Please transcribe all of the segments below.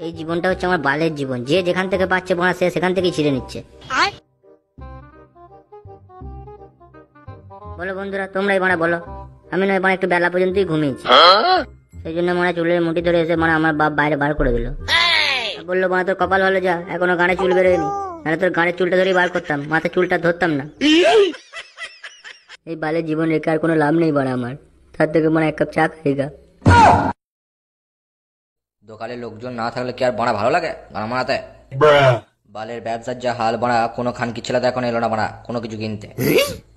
এই জীবনটা হচ্ছে আমার বালের জীবন, যে যেখান থেকে পাচ্ছে বাড়া সে সেখান থেকেই ছিঁড়ে নিচ্ছে। বলো বন্ধুরা, তোমরাই বাড়া বলো। আমি নয় বাড়া একটু বেলা পর্যন্তই ঘুমিয়েছি, সেই জন্য মনে চুলের মুঠি ধরে এসে মানে আমার বাপ বাইরে বার করে দিল। বললো বাড়া তোর কপাল ভালো যা এখনো গানে চুল বেরোয়নি, নাহলে তোর গানের চুলটা ধরেই বার করতাম, মাথায় চুলটা ধরতাম না। এই বালের জীবন রেখে আর কোনো লাভ নেই বাড়া আমার, তার থেকে মানে এক কাপ চা খাই গা। দোকানে লোকজন না থাকলে কি আর বাড়া ভালো লাগে গান মারাতে? বালের ব্যবসার যা হাল বাড়া, কোনো খানকি ছেলে তো এখন এলো না বাড়া কোনো কিছু কিনতে।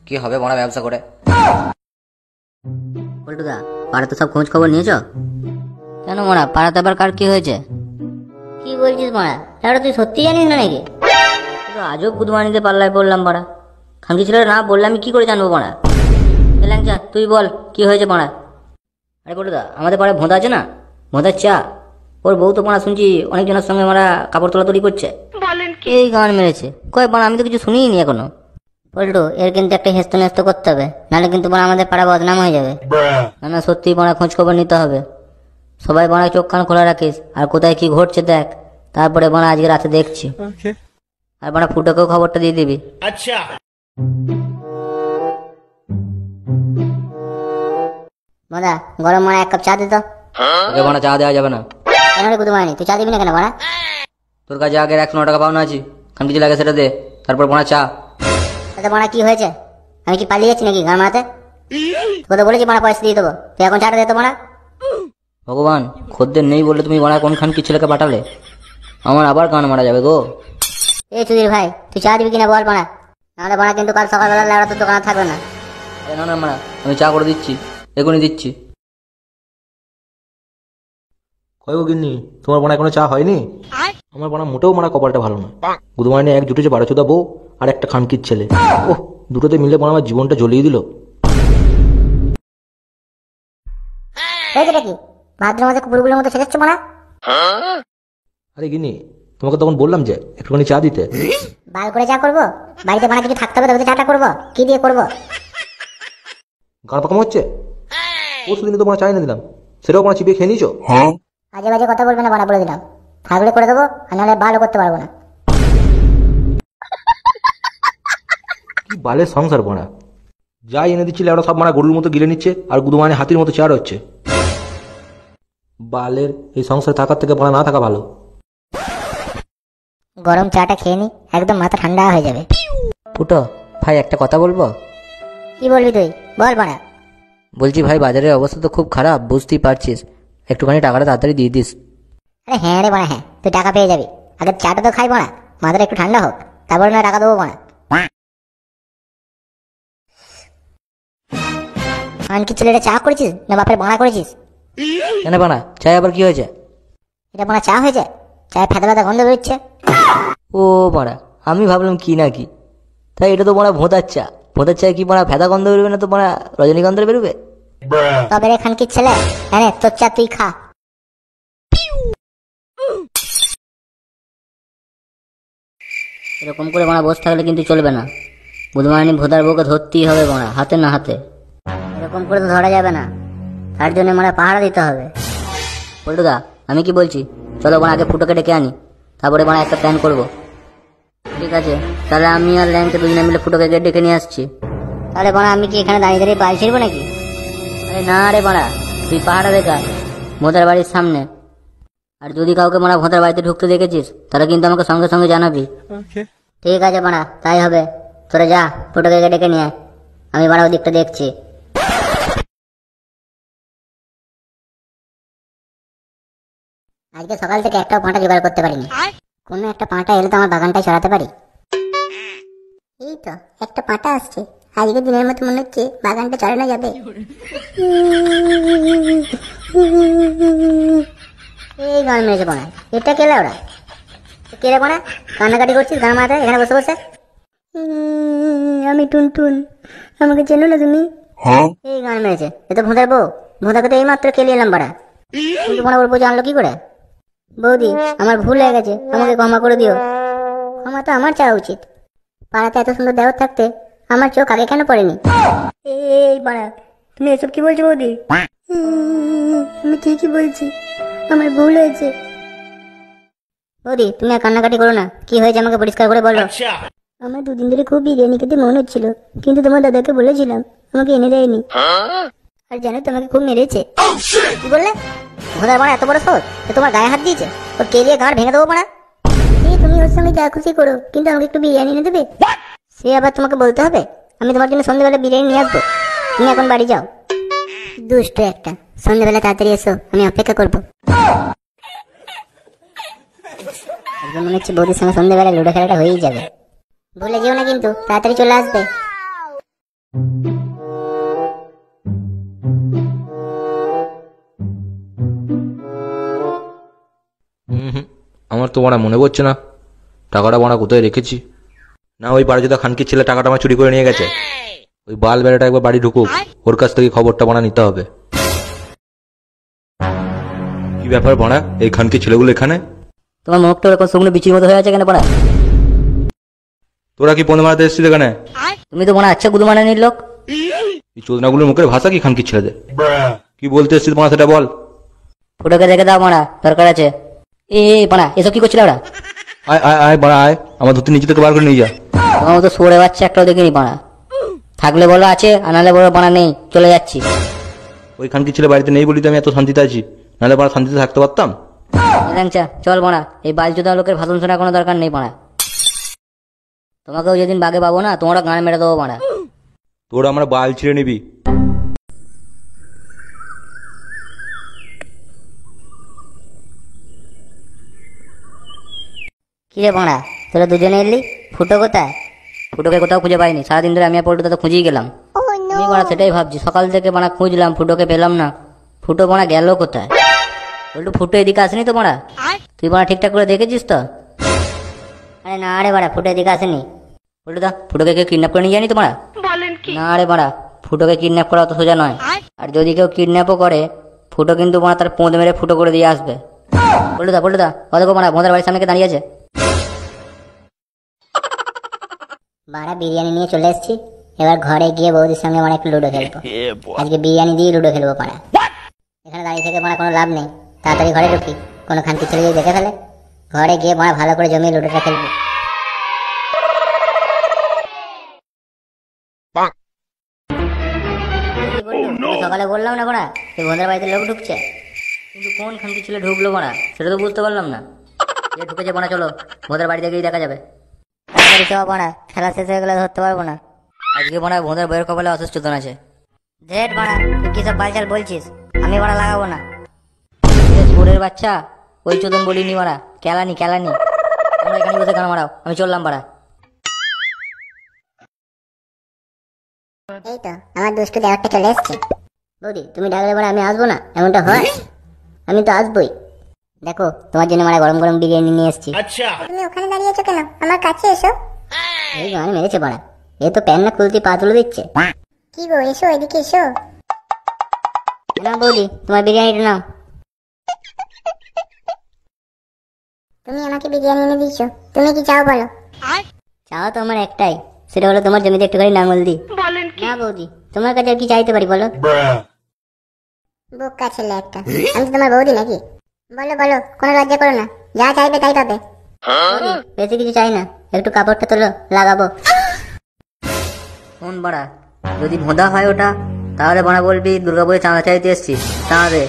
কি হবে বাড়া ব্যবসা করে? পল্টুদা, পাড়াতে সব খোঁজ খবর নিয়েছ? কেন মারা, পাড়াতে আবার কার কি হয়েছে? কি বলছিস মারা, তাহলে তুই সত্যি জানিস না নাকি? আজও বুধবানিতে পাল্লায় পড়লাম পাড়া, খানকি ছেলেরা না বললে আমি কি করে জানবো পাড়া? ল্যাংচা তুই বল কি হয়েছে পাড়া? আরে পল্টুদা, আমাদের পাড়ায় ভোঁদা আছে না, ভোঁদার চা, ওর বউ তো পাড়া শুনছি অনেকজনের সঙ্গে মারা কাপড় তোলাতুলি করছে। এই গান মেরেছে কয় পাড়া, আমি তো কিছু শুনিনি এখনো। পল্টু, এর কিন্তু একটা হেস্ত নেস্ত করতে হবে, নাহলে কিন্তু পাড়া আমাদের পাড়া বদনাম হয়ে যাবে। না সত্যি পাড়া খোঁজ খবর নিতে হবে। সবাই বাড়া চোখ কান খোলা রাখিস, আর কোথায় কি ঘটছে দেখ, তারপরে বাড়া আজকে রাতে দেখছি। আর বাড়া ফুটোকেও খবরটা দিয়ে দিবি। আচ্ছা বাড়া, গরম মারা এক কাপ চা দিত। তোকে বাড়া চা দেওয়া যাবে না। কেন রে কুতুমানি, তুই চা দিবি না কেন বাড়া? তোর কাছে আগের 109 টাকা পাওনা আছি, খানকি লাগে সেটা দে, তারপর বাড়া চা। আচ্ছা বাড়া কি হয়েছে, আমি কি পালিয়ে যাচ্ছি নাকি গান মারাতে? তোকে তো বলেছি বাড়া পয়সা দিয়ে দেবো, তুই এখন চাটা দে তো বাড়া। ভগবান, খদ্দের নেই বলে তুমি বাড়া কোন খানকি ছেলেকে পাঠালে, আমার আবার গান মারা যাবে গো। এই চুদির ভাই, তুই চা দিবি কিনা বল বাড়া, নাহলে বাড়া কিন্তু কাল সকালবেলা লেওড়া তোর দোকানে থাকবে না। না না মারা, আমি চা করে দিচ্ছি, এখনই দিচ্ছি। কয় গো গিন্নি, তোমার বোনা এখনো চা হয়নি? আমার বোনা মোটেও মারা কপালটা ভালো না, গুদমাইনে এক জুটেছে 12 বউ আর একটা খানকির ছেলে। ওহ, দুটোতে মিলে বোনা আমার জীবনটা জ্বলিয়ে দিল। কি ভাদ্র মাসে কুকুরগুলোর মতো সেজেচ্ছে বাড়া? আরে গিন্নি, তোমাকে তখন বললাম যে একটুখানি চা দিতে। বাল করে চা করবো, বাড়িতে বানা কিছু থাকতে হবে তবে তো চাটা করবো, কি দিয়ে করবো? গান পাকাম হচ্ছে, পরশু দিনে তো মারা চাই না দিলাম, সেটাও মারা চিপিয়ে খেয়ে নিয়েছো। আজে বাজে কথা বলবে না বানা, বলে দিলাম, থাকলে করে দেবো, আর নাহলে ভালো করতে পারবো না। কি বালের সংসার বোনা, যাই এনে দিচ্ছিলে ওরা সব মারা গরুর মতো গিলে নিচ্ছে, আর গুদমাইনে হাতির মতো চার হচ্ছে। বালের এই সংসারে থাকার থেকে বোনা না থাকা ভালো। গরম চাটা খেয়ে নি, একদম মাথা ঠান্ডা হয়ে যাবে। ফুটো ভাই, একটা কথা বলবো? কি বলবি তুই, বল বাড়া। বলছি ভাই, বাজারের অবস্থা তো খুব খারাপ, বুঝতেই পারছিস, একটুখানি টাকাটা তাড়াতাড়ি দিয়ে দিস। আরে হ্যাঁ রে বাড়া হ্যাঁ, তুই টাকা পেয়ে যাবি, আগে চাটা তো খাই বাড়া, মাথাটা একটু ঠান্ডা হোক, তারপরে না টাকা দেবো বাড়া। খানকি ছেলেটা চা করেছিস না বাপের বাড়া করেছিস? কেন বানা, চাই আবার কি হয়েছে? এটা বাড়া চা হয়েছে, চায়ের ফেদা ফেদা গন্ধ বেরোচ্ছে। ও বাড়া, আমি ভাবলাম কি না কি, তাই এটা তো বাড়া ভোঁতার চা, ভোঁতার চায় কি বাড়া ফেদা গন্ধ বেরোবে না তো বাড়া রজনীগন্ধ বেরোবে? তবে রে খানকির ছেলে, হ্যাঁ তোর চা তুই খা। এরকম করে বাড়া বসে থাকলে কিন্তু চলবে না, বুধমানি ভোদার বউকে ধরতেই হবে বাড়া, হাতে না হাতে। এরকম করে তো ধরা যাবে না, তার জন্য মানে পাহারা দিতে হবে। পল্টুদা, আমি কি বলছি, চলো বাড়া আগে ফুটোকে ডেকে আনি, তারপরে বাড়া একটা প্ল্যান করবো। ঠিক আছে, তাহলে আমি আর ল্যাংকে দুজনে মিলে ফুটোকে ডেকে নিয়ে আসছি। তাহলে বাড়া আমি কি এখানে দাঁড়িয়ে দাঁড়িয়ে পাল ছিড়বো নাকি? আরে না রে বাড়া, তুই পাহাড়া দেখা ভোঁদার বাড়ির সামনে, আর যদি কাউকে বাড়া ভোঁদার বাড়িতে ঢুকতে দেখেছিস তাহলে কিন্তু আমাকে সঙ্গে সঙ্গে জানাবি। ঠিক আছে বাড়া, তাই হবে, তোরা যা ফুটোকে ডেকে নিয়ে আয়, আমি বাড়া ওদিকটা দেখছি। আজকে সকাল থেকে একটাও পাঁটা জোগাড় করতে পারিনি, কোনো একটা পাঁটা এলে তো আমার বাগানটাই চড়াতে পারি। এই তো একটা পাঁটা আসছে, আজকে দিনের মতো মনে হচ্ছে বাগানটা চড়ানো যাবে। এই গান মেরেছে কোনা, এটা কেলে ওরা কে রে কোনা, কান্নাকাটি করছিস গান মাথায় এখানে বসে বসে? আমি টুনটুন, আমাকে চেনো না তুমি? এই গান মেরেছে, এ তো ভোঁদার বউ, ভোঁদাকে তো এই মাত্র কেলিয়ে এলাম বাড়া, কিন্তু ওর বউ জানলো কি করে? বৌদি, আমার ভুল হয়ে গেছে, আমাকে ক্ষমা করে দিও। ক্ষমা তো আমার চাওয়া উচিত, পাড়াতে এত সুন্দর দেওয়ার থাকতে আমার চোখ আগে কেন পড়েনি? এই বাড়া, তুমি এসব কি বলছো বৌদি? আমি ঠিকই বলছি, আমার ভুল হয়েছে। বৌদি তুমি আর কান্নাকাটি করো না, কি হয়েছে আমাকে পরিষ্কার করে বলো। আমার দুদিন ধরে খুব বিরিয়ানি খেতে মন হচ্ছিল, কিন্তু তোমার দাদাকে বলেছিলাম, আমাকে এনে দেয়নি। আর জানো তোমাকে খুব মেরেছে। কি বললে? ভোদার মারা এত বড় শোধ, তোমার গায়ে হাত দিয়েছে, ওর কেলিয়ে গাঁড় ভেঙে দেবো মারা। তুমি ওর সঙ্গে যা খুশি করো, কিন্তু আমাকে একটু বিরিয়ানি এনে দেবে। সে আবার তোমাকে বলতে হবে? আমি তোমার জন্য সন্ধ্যেবেলা বিরিয়ানি নিয়ে আসবো, তুমি এখন বাড়ি যাও। দুষ্ট একটা, সন্ধ্যেবেলা তাড়াতাড়ি এসো, আমি অপেক্ষা করবো। একদম মনে হচ্ছে বৌদির সঙ্গে সন্ধ্যেবেলা লুডো খেলাটা হয়েই যাবে। ভুলে যেও না কিন্তু, তাড়াতাড়ি চলে আসবে। আমার তো বাড়া মনে পড়ছে না টাকাটা বাড়া কোথায় রেখেছি। না ওই বাড়িতে খানকির ছেলে টাকাটা আমার চুরি করে নিয়ে গেছে। ওই বাল বেড়াটা একবার বাড়ি ঢুকুক, ওর কাছ থেকে খবরটা বানা নিতে হবে। কি ব্যাপার বাড়া, এই খানকির ছেলেগুলো এখানে? তোমার মুখটা ওরকম শুকনো বিচির মতো হয়ে আছে কেন পড়া? তোরা কি পন্দে মারাতে এসেছিস এখানে? তুমি তো মনে আচ্ছা গুদু মানানির লোক। এই চোদনাগুলোর মুখের ভাষা কি খানকির ছেলেদের? কি বলতে এসেছিস বাড়া সেটা বল। ফুটোকে দেখে দাও মারা, দরকার আছে। এ পাড়া এসব কি করছিল ওরা? আয় আয় আয় বাড়া আয়, আমার ধুতি নিচে থেকে বার করে নিয়ে যা। তোমার মতো সরে বাচ্চা একটাও দেখিনি পাড়া। থাকলে বলো আছে, আর নাহলে বলো পাড়া নেই, চলে যাচ্ছি। ওই খানকির ছেলে বাড়িতে নেই বলি তো আমি এত শান্তিতে আছি, নাহলে বাড়া শান্তিতে থাকতে পারতাম? ল্যাংচা চল পাড়া, এই বালচোদা লোকের ভাষণ শোনার কোনো দরকার নেই পাড়া। তোমাকেও যেদিন বাগে পাবো না, তোমরা গান মেরে দেবো পাড়া। তোরা আমরা বাল ছিঁড়ে নিবি। কি রে পাড়া, তোরা দুজনে এলি? ফুটো কোথায়? ফুটোকে কোথাও খুঁজে পাইনি, সারাদিন ধরে আমি আর পল্টুটা তো খুঁজেই গেলাম। আমি পাড়া সেটাই ভাবছি, সকাল থেকে পাড়া খুঁজলাম, ফুটোকে পেলাম না। ফুটো পাড়া গেল কোথায়? পল্টু ফুটো এদিকে আসেনি তো পাড়া? তুই পাড়া ঠিকঠাক করে দেখেছিস তো? আরে না রে বাড়া, ফুটো এদিকে আসেনি। পল্টুদা ফুটোকে কেউ কিডন্যাপ করে নিয়ে যায়নি তো পাড়া? না রে বাড়া, ফুটোকে কিডন্যাপ করা অত সোজা নয়। আর যদি কেউ কিডন্যাপও করে, ফুটো কিন্তু পাড়া তার পোঁদ মেরে ফুটো করে দিয়ে আসবে। পল্টুদা দেখো পাড়া ভোঁদার বাড়ির সামনে দাঁড়িয়ে আছে। বাড়া বিরিয়ানি নিয়ে চলে এসেছি, এবার ঘরে গিয়ে বৌদির সঙ্গে মানে একটু লুডো খেলবো। আজকে বিরিয়ানি দিয়ে লুডো খেলবো পাড়া। এখানে দাঁড়িয়ে থেকে মানে কোনো লাভ নেই, তাড়াতাড়ি ঘরে ঢুকি, কোনো খানকি ছেলে যদি দেখে ফেলে। ঘরে গিয়ে মানে ভালো করে জমিয়ে লুডোটা খেলবো। সকালে বললাম না বড়া, এই বোনের বাড়িতে লোক ঢুকছে, কিন্তু কোন খানকি ছেলে ঢুকলো বড়া সেটা তো বুঝতে পারলাম না। যে ঢুকেছে বড়া, চলো বোনের বাড়িতে গিয়ে দেখা যাবে। বড়া খেলা শেষ হয়ে গেলে ধরতে পারবো না। আজকে বড়া বোনের বইয়ের কপালে অসুস্থতা আছে। ধেট বড়া, তুই কি সব বালচাল বলছিস? আমি বড়া লাগাবো না। সুরের বাচ্চা, ওই চোদন বলিনি বড়া, কেলানি। তোমরা এখানে বসে গান মারাও, আমি চললাম বড়া। এই তো আমার দুষ্টু দেওয়ারটা চলে এসছে। বৌদি তুমি ডাকলে বড়া আমি আসবো না, এমনটা হয়? আমি তো আসবোই। দেখো তোমার জন্য মারা গরম গরম বিরিয়ানি নিয়ে এসেছি। তুমি ওখানে দাঁড়িয়েছো কেন? আমার কাছে এসো। এই গান মেরেছে বড়া, এ তো প্যান না খুলতে পা তুলে দিচ্ছে। কি গো, এসো এদিকে এসো। না বৌদি তোমার বিরিয়ানিটা নাও। তুমি আমাকে বিরিয়ানি এনে দিয়েছো, তুমি কি চাও বলো? চাও তো আমার একটাই, সেটা হলো তোমার জমিতে একটুখানি নাঙ্গল দি। না বৌদি তোমার কাছে আর কি চাইতে পারি বলো? বোকা ছেলে একটা, আমি তো তোমার বৌদি নাকি? বলো কোনো লজ্জা করো না, যা চাইবে তাই পাবে। বেশি কিছু চাই না, একটু কাপড়টা তোলো লাগাবো। কোন বাড়া, যদি ভোঁদা হয় ওটা, তাহলে বাড়া বলবি দুর্গাপুরে চাঁদা চাইতে এসছিস, চাঁদা দে।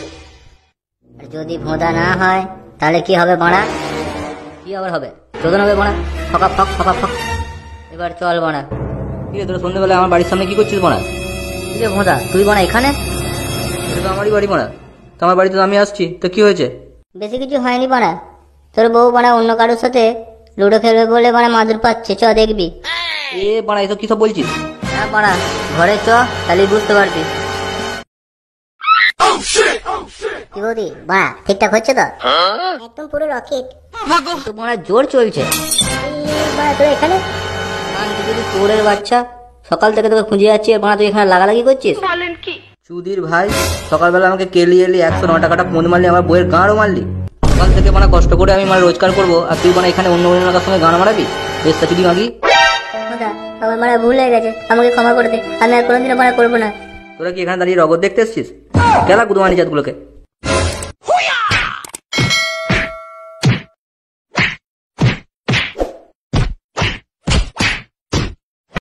আর যদি ভোঁদা না হয় তাহলে কি হবে বাড়া? কি আবার হবে? চোদন হবে বাড়া, ফক। এবার চল বাড়া। ঠিক আছে, তোরা সন্ধ্যেবেলা আমার বাড়ির সামনে কি করছিস বাড়া? কি রে ভোঁদা, তুই বাড়া এখানে? এটা তো আমারই বাড়ি বাড়া, তো আমার বাড়িতে তো আমি আসছি, তো কি হয়েছে? বেশি কিছু হয়নি বাড়া, তোর বউ বাড়া অন্য কারোর সাথে লুডো খেলবে বলে বাড়া মাদুর পাচ্ছে, চ দেখবি। এ বাড়া এসব কি সব বলছিস? হ্যাঁ বাড়া, ঘরে চ, তাহলে বুঝতে পারবি। কি বৌদি বাড়া ঠিকঠাক হচ্ছে তো? একদম পুরো রকেট। তো বাড়া জোর চলছে। বাড়া তোর এখানে যদি চোরের বাচ্চা, সকাল থেকে তোকে খুঁজে যাচ্ছি, আর বাড়া তুই এখানে লাগালাগি করছিস? চুদির ভাই, সকালবেলা আমাকে কেলি এলি 109 টাকাটা পোঁদ মারলি, আমার বইয়ের গাঁড়ও মারলি। সকাল থেকে মানে কষ্ট করে আমি মানে রোজগার করবো, আর তুই মানে এখানে অন্য কার সঙ্গে গান মারাবি? বেশটা চুদি মাগি। আমার মারা ভুল হয়ে গেছে, আমাকে ক্ষমা করে দে, আমি আর কোনোদিনও মারা করবো না। তোরা কি এখানে দাঁড়িয়ে রগত দেখতে এসছিস? গেলা গুদমানি জাতগুলোকে।